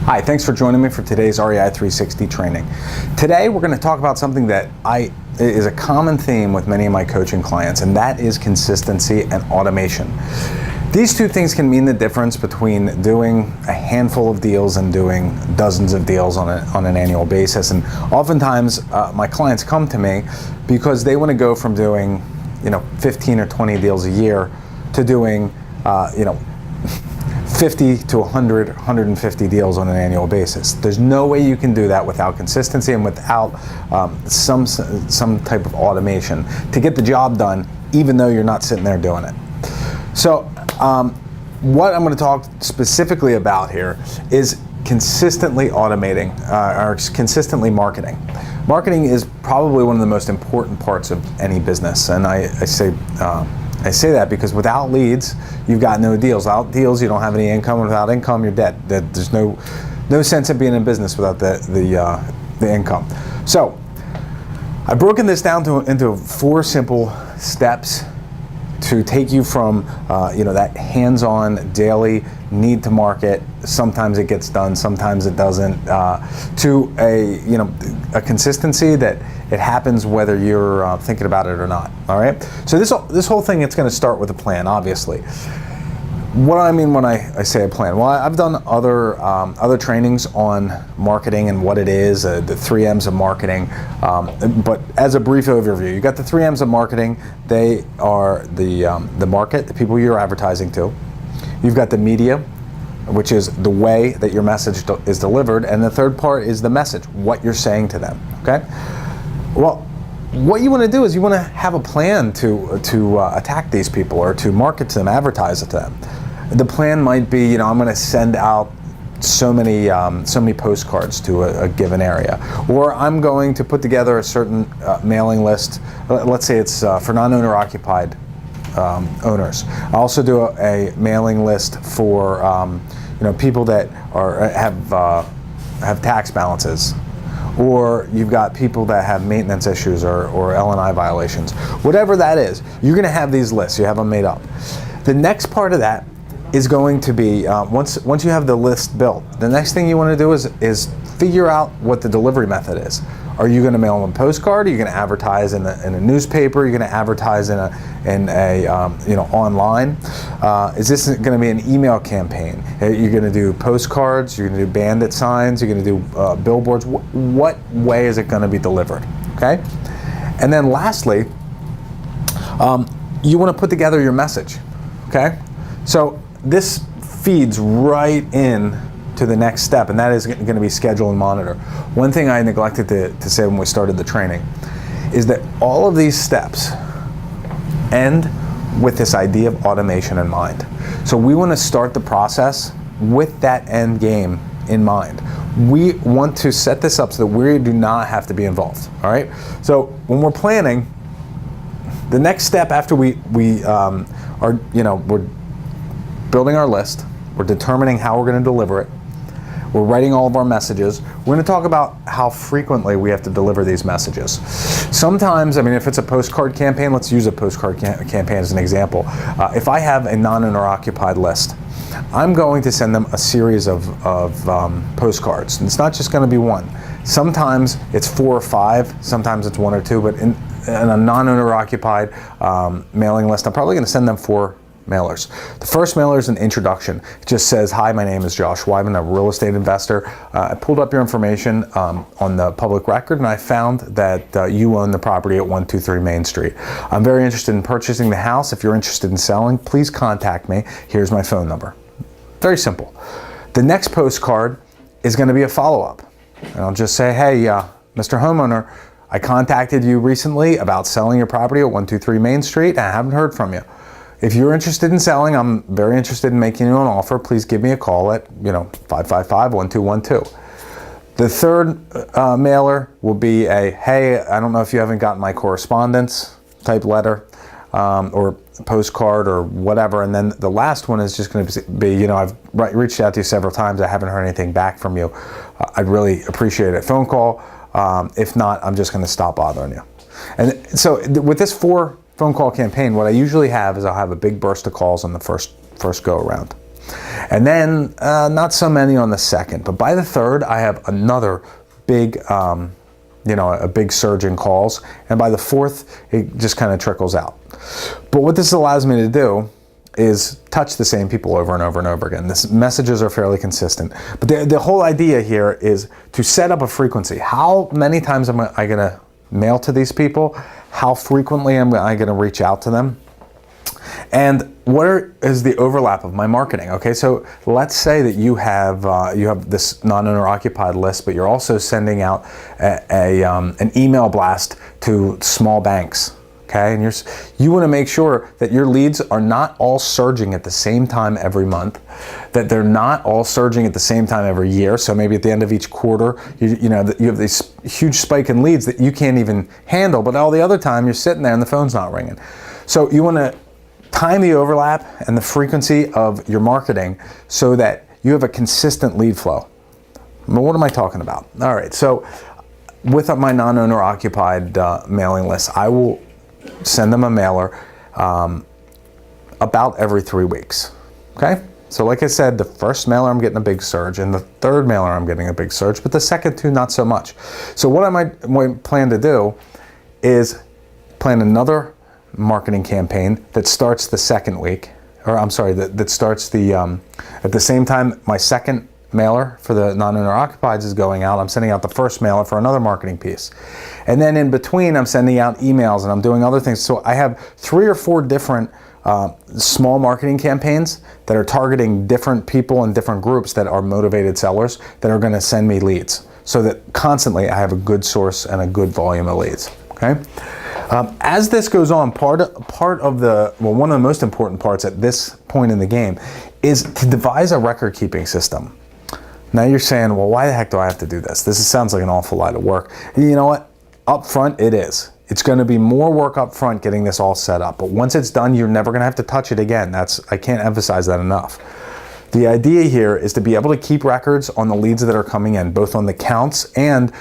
Hi, thanks for joining me for today's REI 360 training. Today we're going to talk about something that is a common theme with many of my coaching clients, and that is consistency and automation. These two things can mean the difference between doing a handful of deals and doing dozens of deals on an annual basis. And oftentimes my clients come to me because they want to go from doing 15 or 20 deals a year to doing 50 to 100, 150 deals on an annual basis. There's no way you can do that without consistency and without some type of automation to get the job done, even though you're not sitting there doing it. So what I'm going to talk specifically about here is consistently automating or consistently marketing. Marketing is probably one of the most important parts of any business, and I say that because without leads, you've got no deals. Without deals, you don't have any income, and without income, you're dead. There's no sense of being in business without the income. So I've broken this down into 4 simple steps to take you from that hands-on daily need to market. Sometimes it gets done, sometimes it doesn't. To a consistency that it happens whether you're thinking about it or not. All right. So this whole thing, it's going to start with a plan, obviously. What do I mean when I say a plan? Well, I've done other trainings on marketing and what it is, the 3 M's of marketing. But as a brief overview, you got the 3 M's of marketing. They are the market, the people you're advertising to. You've got the media, which is the way that your message is delivered, and the third part is the message, what you're saying to them. Okay. Well, what you want to do is you want to have a plan to attack these people or to market to them, advertise to them. The plan might be, I'm going to send out so many postcards to a given area, or I'm going to put together a certain mailing list. Let's say it's for non-owner occupied owners. I also do a mailing list for people that have tax balances, or you've got people that have maintenance issues or L&I violations. Whatever that is, you're going to have these lists. You have them made up. The next part of that is going to be, once you have the list built, the next thing you want to do is figure out what the delivery method is. Are you going to mail them a postcard? Are you going to advertise in a newspaper? Are you going to advertise in a online? Is this going to be an email campaign? You're going to do postcards? You're going to do bandit signs? You're going to do billboards? What way is it going to be delivered? Okay, and then lastly, you want to put together your message. Okay, so this feeds right in to the next step, and that is going to be schedule and monitor. One thing I neglected to say when we started the training is that all of these steps end with this idea of automation in mind. So we want to start the process with that end game in mind. We want to set this up so that we do not have to be involved. All right. So when we're planning, the next step after we're building our list, we're determining how we're going to deliver it. We're writing all of our messages. We're going to talk about how frequently we have to deliver these messages. Sometimes, if it's a postcard campaign, let's use a postcard campaign as an example. If I have a non-owner occupied list, I'm going to send them a series of postcards. And it's not just going to be one. Sometimes it's 4 or 5, sometimes it's 1 or 2, but in a non-owner occupied mailing list, I'm probably going to send them 4 mailers. The first mailer is an introduction. It just says, "Hi, my name is Josh Wyman, a real estate investor. I pulled up your information on the public record, and I found that you own the property at 123 Main Street. I'm very interested in purchasing the house. If you're interested in selling, please contact me. Here's my phone number." Very simple. The next postcard is going to be a follow-up. And I'll just say, "Hey, Mr. Homeowner, I contacted you recently about selling your property at 123 Main Street, and I haven't heard from you. If you're interested in selling, I'm very interested in making you an offer. Please give me a call at 555-1212. The third mailer will be a, "Hey, I don't know if you haven't gotten my correspondence" type letter or postcard or whatever. And then the last one is just going to be, I've reached out to you several times. I haven't heard anything back from you. I'd really appreciate a phone call. If not, I'm just going to stop bothering you." And so with this 4 phone call campaign, what I usually have is I'll have a big burst of calls on the first go around. And then not so many on the second, but by the third, I have another big, a big surge in calls. And by the fourth, it just kind of trickles out. But what this allows me to do is touch the same people over and over and over again. The messages are fairly consistent. But the whole idea here is to set up a frequency. How many times am I going to mail to these people? How frequently am I going to reach out to them? And what is the overlap of my marketing? Okay, so let's say that you have this non-owner occupied list, but you're also sending out an email blast to small banks. Okay, and you want to make sure that your leads are not all surging at the same time every month, that they're not all surging at the same time every year. So maybe at the end of each quarter, you have this huge spike in leads that you can't even handle, but all the other time you're sitting there and the phone's not ringing. So you want to time the overlap and the frequency of your marketing so that you have a consistent lead flow. But what am I talking about? All right, so with my non-owner occupied mailing list, I will send them a mailer about every 3 weeks. Okay, so like I said, the first mailer I'm getting a big surge, and the third mailer I'm getting a big surge, but the second two not so much. So what I might plan to do is plan another marketing campaign that starts the second week, or I'm sorry, that starts at the same time my second mailer for the non-owner occupieds is going out. I'm sending out the first mailer for another marketing piece. And then in between, I'm sending out emails and I'm doing other things. So I have 3 or 4 different small marketing campaigns that are targeting different people and different groups that are motivated sellers that are going to send me leads, so that constantly I have a good source and a good volume of leads. Okay. As this goes on, one of the most important parts at this point in the game is to devise a record keeping system. Now you're saying, well, why the heck do I have to do this? This sounds like an awful lot of work. You know what? Up front, it is. It's going to be more work up front getting this all set up. But once it's done, you're never going to have to touch it again. I can't emphasize that enough. The idea here is to be able to keep records on the leads that are coming in, both on the counts and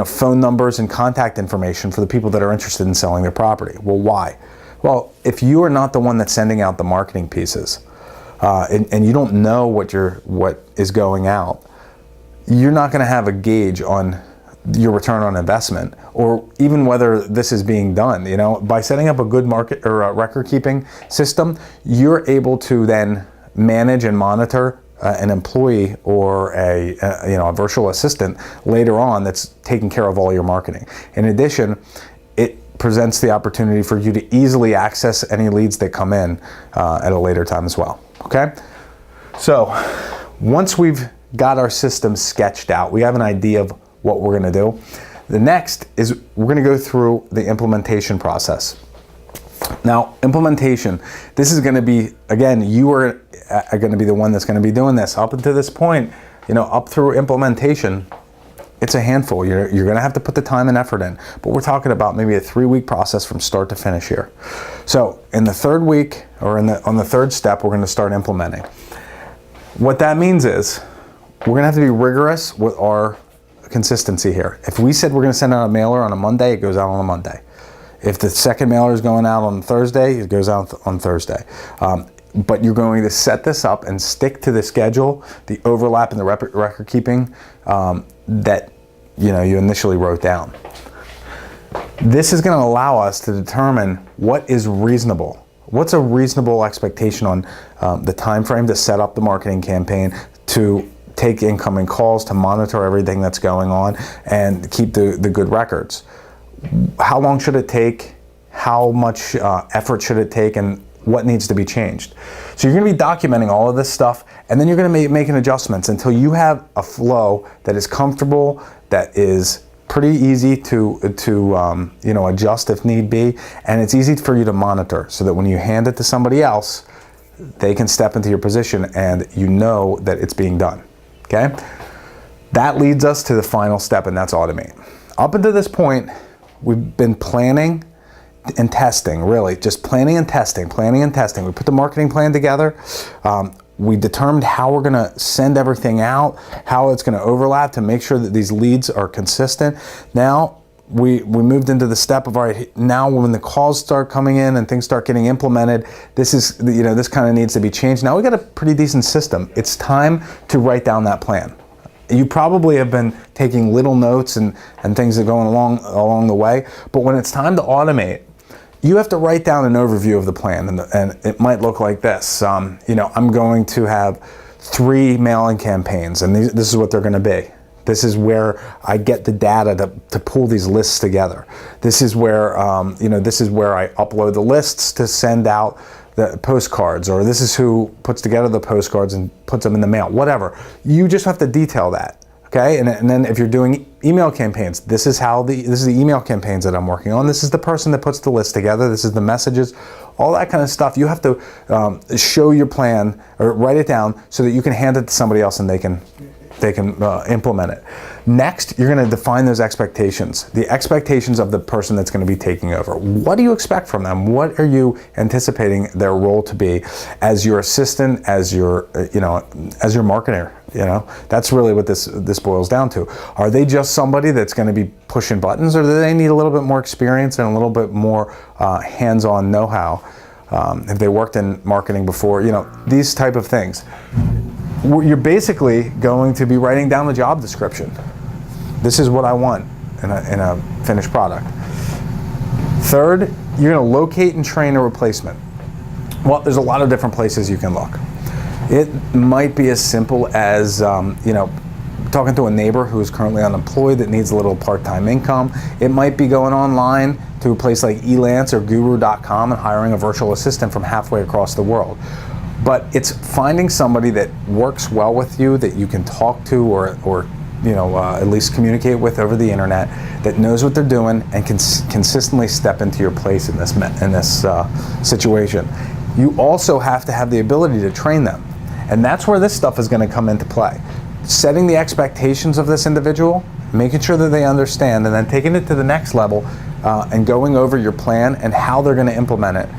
phone numbers and contact information for the people that are interested in selling their property. Well, why? Well, if you are not the one that's sending out the marketing pieces, and you don't know what is going out, you're not going to have a gauge on your return on investment, or even whether this is being done. By setting up a good market or a record keeping system, you're able to then manage and monitor an employee or a virtual assistant later on that's taking care of all your marketing. In addition, it presents the opportunity for you to easily access any leads that come in at a later time as well. Okay, so once we've got our system sketched out, we have an idea of what we're going to do. The next is we're going to go through the implementation process. Now, implementation, this is going to be, again, you are going to be the one that's going to be doing this. Up until this point, up through implementation, it's a handful. You're going to have to put the time and effort in. But we're talking about maybe a 3-week process from start to finish here. So in the third week, or on the third step, we're going to start implementing. What that means is we're going to have to be rigorous with our consistency here. If we said we're going to send out a mailer on a Monday, it goes out on a Monday. If the second mailer is going out on Thursday, it goes out on Thursday. But you're going to set this up and stick to the schedule, the overlap in the record keeping that you initially wrote down. This is going to allow us to determine what is reasonable. What's a reasonable expectation on the time frame to set up the marketing campaign, to take incoming calls, to monitor everything that's going on, and keep the good records. How long should it take? How much effort should it take? And what needs to be changed? So you're going to be documenting all of this stuff, and then you're going to be making adjustments until you have a flow that is comfortable, that is pretty easy to adjust if need be, and it's easy for you to monitor, so that when you hand it to somebody else, they can step into your position and you know that it's being done. Okay? That leads us to the final step, and that's automate. Up until this point, we've been planning and testing, really, just planning and testing. We put the marketing plan together. We determined how we're gonna send everything out, how it's gonna overlap to make sure that these leads are consistent. Now, we moved into the step of, all right, now when the calls start coming in and things start getting implemented, this is, this kind of needs to be changed. Now we got a pretty decent system. It's time to write down that plan. You probably have been taking little notes and things that are going along the way, but when it's time to automate, you have to write down an overview of the plan, and it might look like this. I'm going to have 3 mailing campaigns, and this is what they're going to be. This is where I get the data to pull these lists together. This is where this is where I upload the lists to send out the postcards, or this is who puts together the postcards and puts them in the mail. Whatever. You just have to detail that. Okay, and then if you're doing email campaigns, this is the email campaigns that I'm working on. This is the person that puts the list together. This is the messages, all that kind of stuff. You have to show your plan or write it down so that you can hand it to somebody else and they can implement it. Next, you're going to define those expectations, the expectations of the person that's going to be taking over. What do you expect from them? What are you anticipating their role to be as your assistant, as your marketer? That's really what this boils down to. Are they just somebody that's going to be pushing buttons, or do they need a little bit more experience and a little bit more hands-on know-how? Have they worked in marketing before? These type of things. You're basically going to be writing down the job description. This is what I want in a finished product. Third, you're going to locate and train a replacement. Well, there's a lot of different places you can look. It might be as simple as talking to a neighbor who is currently unemployed that needs a little part-time income. It might be going online to a place like Elance or Guru.com and hiring a virtual assistant from halfway across the world. But it's finding somebody that works well with you, that you can talk to or at least communicate with over the internet, that knows what they're doing and can consistently step into your place in this situation. You also have to have the ability to train them. And that's where this stuff is going to come into play. Setting the expectations of this individual, making sure that they understand, and then taking it to the next level and going over your plan and how they're going to implement it.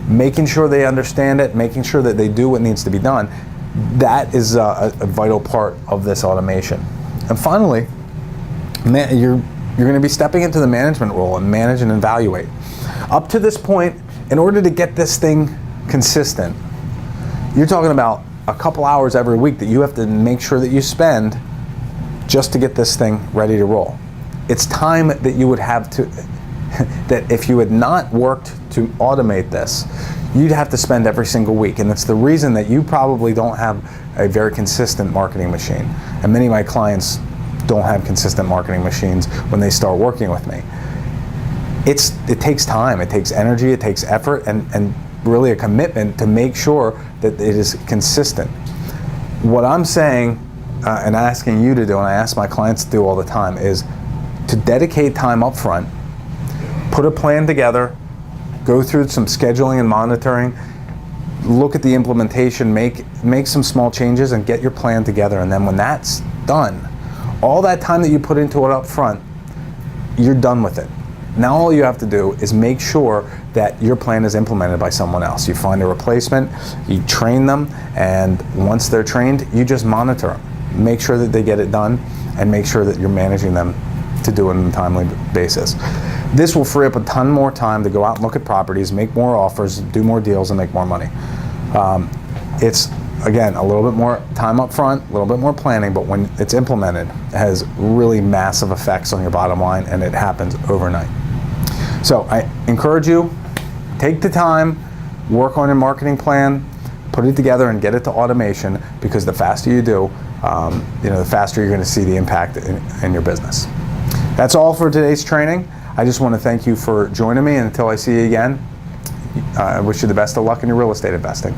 Making sure they understand it, making sure that they do what needs to be done. That is a vital part of this automation. And finally, you're going to be stepping into the management role and manage and evaluate. Up to this point, in order to get this thing consistent, you're talking about a couple hours every week that you have to make sure that you spend just to get this thing ready to roll. It's time that you would have to, that if you had not worked to automate this, you'd have to spend every single week. And it's the reason that you probably don't have a very consistent marketing machine. And many of my clients don't have consistent marketing machines when they start working with me. It takes time, it takes energy, it takes effort, and really a commitment to make sure that it is consistent. What I'm saying and asking you to do, and I ask my clients to do all the time, is to dedicate time up front, put a plan together, go through some scheduling and monitoring, look at the implementation, make some small changes and get your plan together. And then when that's done, all that time that you put into it up front, you're done with it. Now all you have to do is make sure that your plan is implemented by someone else. You find a replacement, you train them, and once they're trained, you just monitor them. Make sure that they get it done and make sure that you're managing them to do it on a timely basis. This will free up a ton more time to go out and look at properties, make more offers, do more deals, and make more money. It's, again, a little bit more time up front, a little bit more planning, but when it's implemented, it has really massive effects on your bottom line, and it happens overnight. So I encourage you, take the time, work on your marketing plan, put it together and get it to automation, because the faster you do, the faster you're going to see the impact in your business. That's all for today's training. I just want to thank you for joining me, and until I see you again, I wish you the best of luck in your real estate investing.